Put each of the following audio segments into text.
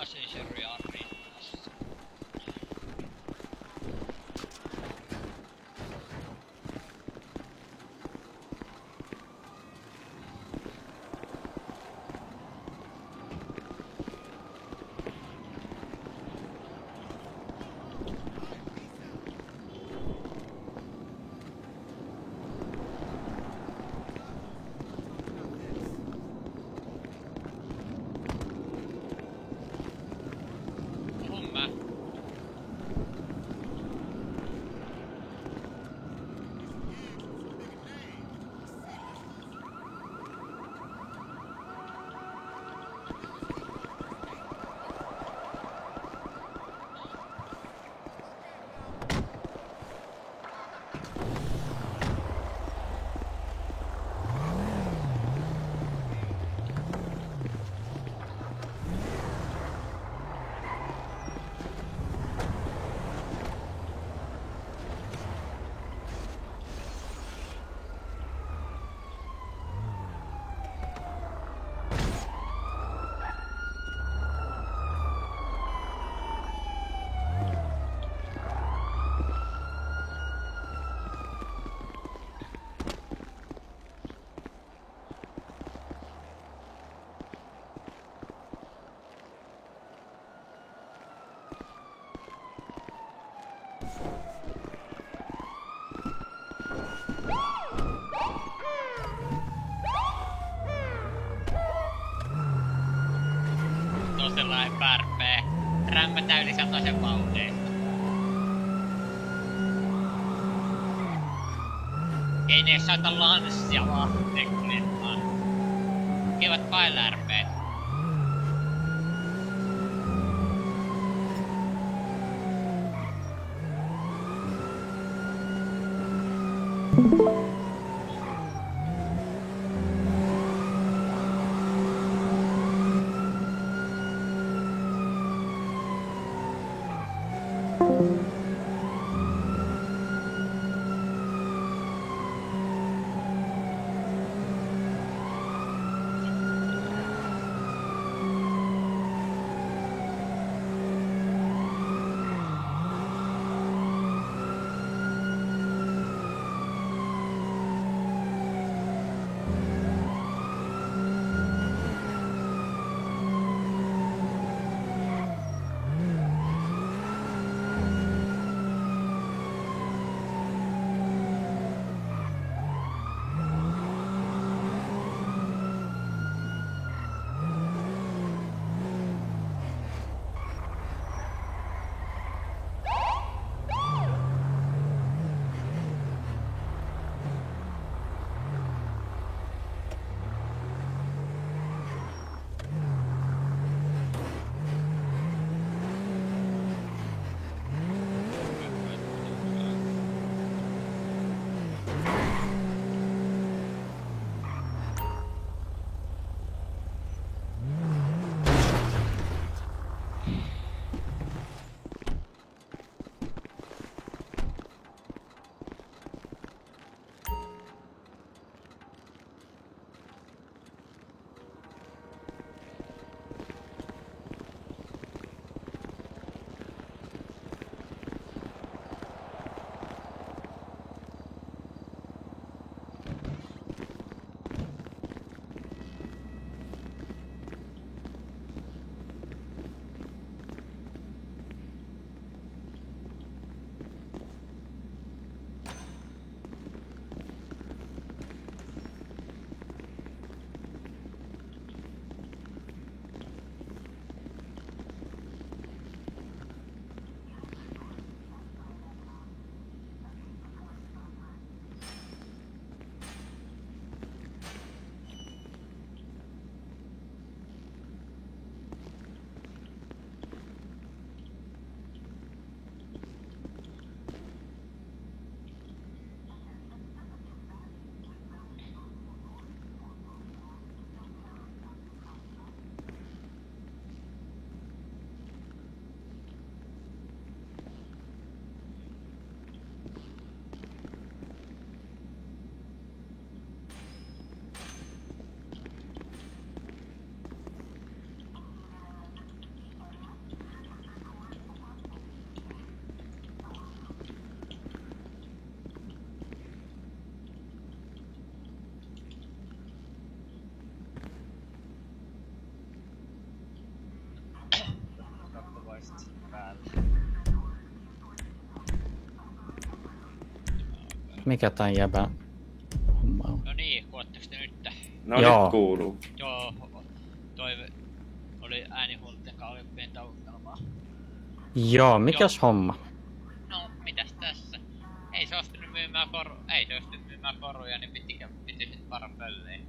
passenger on rinnassa. Sellainen pärpee. Rämmätä yli 100 vauhteista. Ei ne saata lanssia vaan tekniikkaan. Kivät pailärpeet. pistät sen päälle. Mikä tän jäbä homma on? No niin, kuuletteko te nyt? No Joo. nyt kuuluu. Joo, toi oli äänihuolten kanssa oli pientä ongelmaa. Joo, mikäs homma? No, mitäs tässä? Ei se ostunut myymään koruja, niin piti sit varan pölliin.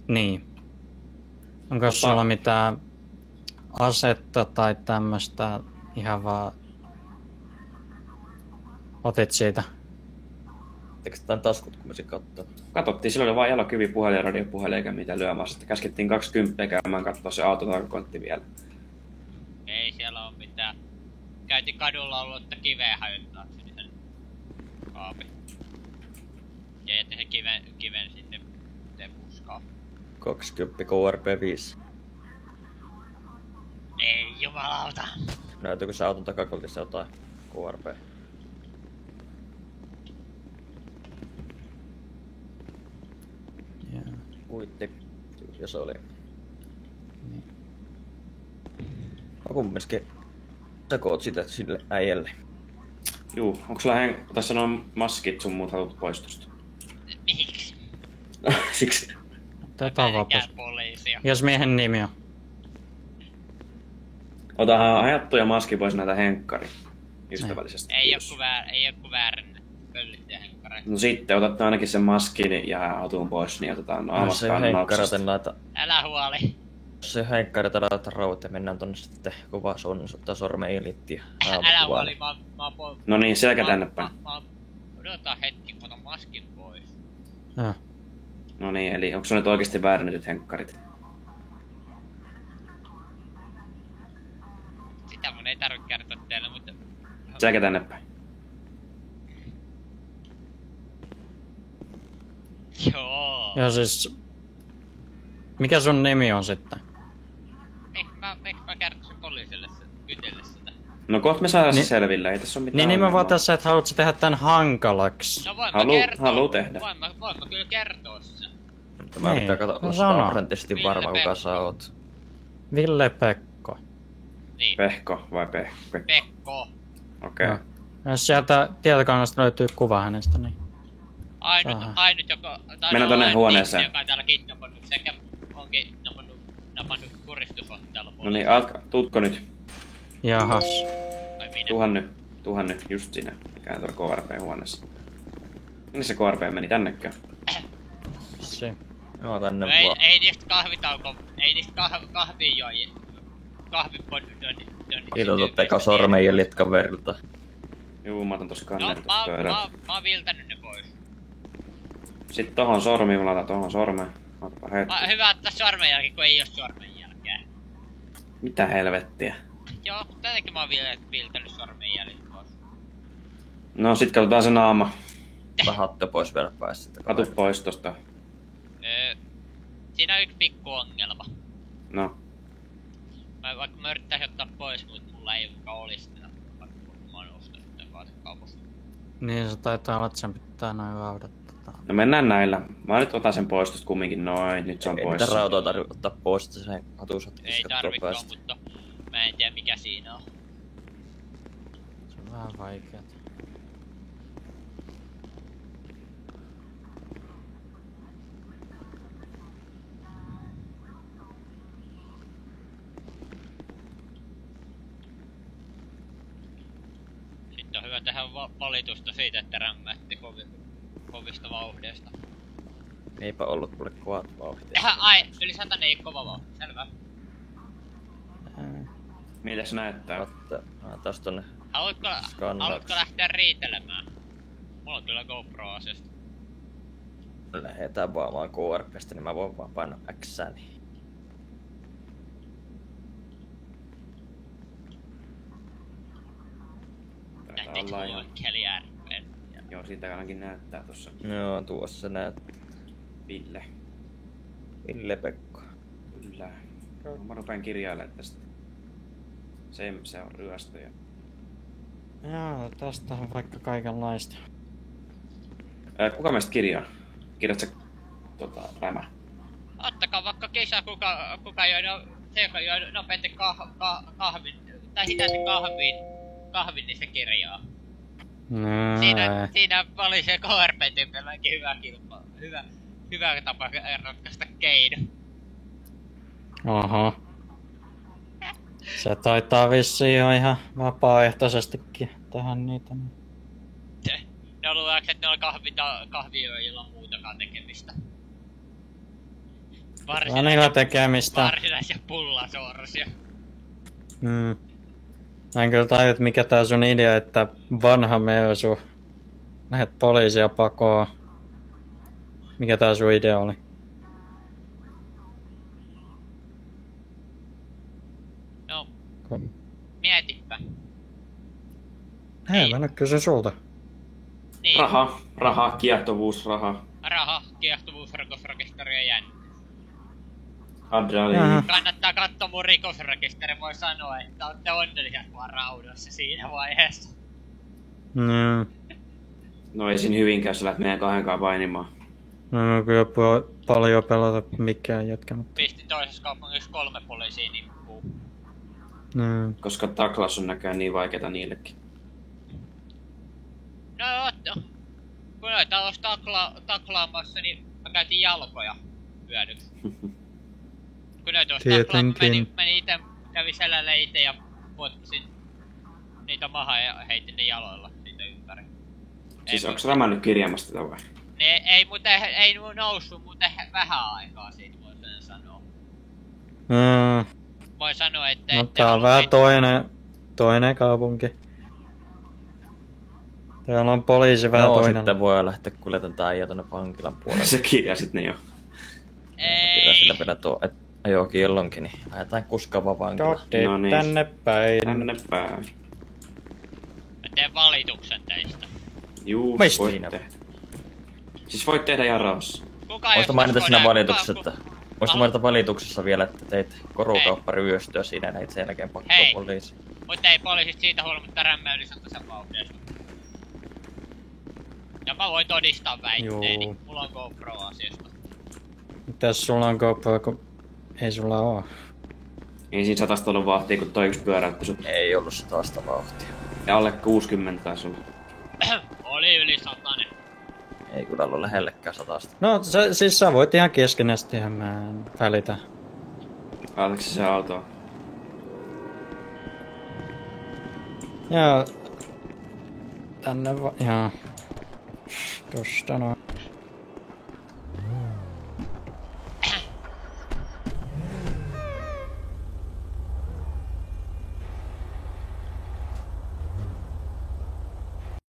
Niin. Onko sulla mitään asetta tai tämmöstä ihan vaan otit siitä? Eikö tämän taskut, kun mä sen kattoo? Katsottiin, silloin oli vaan jalokivipuhelin ja radiopuhelin eikä mitään lyömässä. Sitten käskettiin 20 käymään katsoa se autotarkoitti vielä. Ei siellä oo mitään. Käytiin kadulla ollut, että kiveä hajottaakseni sen kaapin. Ja jätin sen kiven sinne puskaan. 20 KRP 5. Ei jumalauta. Näytyykö se auton takakoltissa jotain KRP? Joo. Uitti, jos oli. Niin. No kumminkin. Sä koot sitä sille äijälle. Juu, onko sulla tässä noin maskit sun muut haluat pois tosta? Miksi? Siksi. Otetaan vaan pois. Poliisia. Jos miehen nimi on. Otahan ajattu ja maski pois näitä henkkari. Ystävällisesti. Ei oo väärennä. Pöllit ja henkkareet. No sitten otat ainakin sen maskin ja hatun pois, niin otetaan Se heikkaraten laita. Älä huoli. Se heikkaraten laita rauhat ja mennään tonne sitten kuvasuunnitelta sormenjäljet ja Älä huoli, mä oon No niin, selkä tänne päin. Odotaan hetki, kun otan maskin pois. Joo. No niin, eli onko sulla nyt oikeesti väärennetyt henkkarit? Sitä mun ei tarvitse kertoa teille, mutta... Selkä tänne päin. Joo. Ja siis... Mikä sun nimi on sitten? Eikö mä kertoisin poliisille kytelle sitä? No kohta me saadaan se Niin- selville, ei tässä oo mitään Niin mä ongelmaa. vaan tässä, että haluatko tehdä tän hankalaksi? No voin Haluu tehdä. Voin mä kyllä kertoa sen. Mä Niin, pitää katsoa no 100% varma kuka Ville sä oot. Ville Pekko. Niin. Pehko vai Pekko? Pekko. Okei. Joo. Jos sieltä tietokannasta löytyy kuva hänestä, niin... Saha. Ainut joka... Mennään tonne huoneeseen. Joka on täällä kidnappannut sekä onkin napannut kuristusotteella No niin, tuutko nyt? Jahas. Vai minä? Tuhan nyt, just sinne. Käyn tuolla KRP-huoneessa. Minne se KRP meni? Tännekö? Se. Joo, tänne No vaan. ei niistä ei niistä kahvijoajia. Kiitos, teka sormenjäljet kaverilta. Juu, mä otan tossa No, kannen tossa pöydällä. mä oon viltänyt ne pois. Sitten tohon sormiin, mä laitan tohon sormeen. Otapa hetki. Hyvä ottaa sormenjälki, kun ei oo sormenjälkeä. Mitä helvettiä? Joo, tännekin mä oon viltänyt sormenjäljet pois. No sit katsotaan se naama. Mä hattu pois vielä päästä. Katu pois tosta. Siinä on yksi pikku ongelma. No. Vaikka mä yrittäisin ottaa pois, mutta mulla ei olisi sitä. Vaikka mä oon ostanut tämän vaatekaupasta. Niin se taitaa olla, että sen pitää noin vauhdat. No mennään näillä. Mä nyt otan sen pois tosta kumminkin. Noin, nyt se on Ei pois. mitään rautaa tarvitse ottaa pois, että se hatusat Ei tarvikaan, mutta mä en tiedä mikä siinä on. Se on vähän vaikeeta. Sitten on hyvä tehdä valitusta siitä, että rämmätti kovista vauhdeista. Eipä ollut kuule kovat vauhtia. Ai, yli 100 ei kova vauhti, selvä. Miltä se näyttää? Taas tonne Haluatko lähteä riitelemään? Mulla on kyllä GoPro-asesta. lähetään vaan KRPstä, niin mä voin vaan painaa Xää. Niin. Taitaa olla jo. Keli RP. Joo, siitä ainakin näyttää tossa. Joo, tuossa näet Ville. Ville Pekko. Kyllä. Mä rupean kirjailemaan tästä. Se on ryöstö ja... Joo, tästä on vaikka kaikenlaista. Kuka meistä kirjaa? Kirjat sä Rämä? Ottakaa vaikka kisa, kuka joi se, joka joi nopeasti kahvin laittaa hitaisen kahvin, niin se kirjaa. No, Siinä oli se KRP-tyyppilläkin hyvä kilpailu. Hyvä tapa ratkaista keino. oho. Se taitaa vissiin jo ihan vapaaehtoisestikin tehdä niitä. Ne luuleeko, että ne on kahvioilla muutakaan tekemistä. Vanilla tekemistä. Varsinaisia pullasorsia. Mä en kyllä tajua, että mikä tää sun idea, että vanha Meosu lähet poliisia pakoon. Mikä tää sun idea oli? No, mietipä. Hei, mä nyt kysyn sulta. Niin. Raha, kiehtovuus, raha. Raha, kiehtovuus, rikosrekisteri ja jännitys. Adrenaliini. Kannattaa katsoa mun rikosrekisteri, voi sanoa, että olette onnellisia vaan raudassa siinä vaiheessa. No ei siinä hyvinkään, jos sä lähdet meidän kahdenkaan painimaan. No kyllä paljon pelata mikään jätkä, mutta... Pisti toisessa kaupungissa 3 poliisia nippuun. Koska taklaus on näköjään niin vaikeeta niillekin. No kun noita olisi taklaamassa, niin mä käytin jalkoja hyödyksi. Kun noita olisi taklaamassa, meni ite, kävi selällä ite ja potkisin niitä mahaa ja heitin ne jaloilla siitä ympäri. Siis onks rämännyt kirjaamasta tätä vai? Ne ei noussut muuten vähän aikaa siitä, voi sen sanoa. Voi sanoa, että... No tää on vähän toinen kaupunki. Täällä on poliisi vähän toinen. Sitten voi lähteä kuljetan tää äijä tonne vankilan puolelle. Sä kirjasit ne jo. Ei. Kyllä sillä vielä tuo ajokiellonkin, niin lähdetään kuskaavaan vankilaan. No niin. Tänne päin. Tänne päin. Mä teen valituksen teistä. Juu, Mistä? voit tehdä. Siis voit tehdä Jaraus. Voisitko mainita siinä valituksessa, että... Voisitko mainita valituksessa vielä, että teit korukaupparyöstöä siinä ja näit sen jälkeen pakkoa poliisi. Mutta ei poliisit siitä huolimatta rämmäyli sen vauhdeesta. Ja mä voin todistaa väitteeni. Juu. Mulla on GoPro-asiasta. Mitäs sulla on GoPro, kun ei sulla oo? Ei siinä 100 ollut vahtia, kun toi yksi pyöräytti sut. Ei ollut 100 vauhtia. Ja alle 60 taisi olla. Oli yli 100. Ei kyllä ollut lähellekään 100. No siis sä voit ihan keskenästi, ihan mä en välitä. Alatko se autoa? Ja tänne jaa. Tosta noin.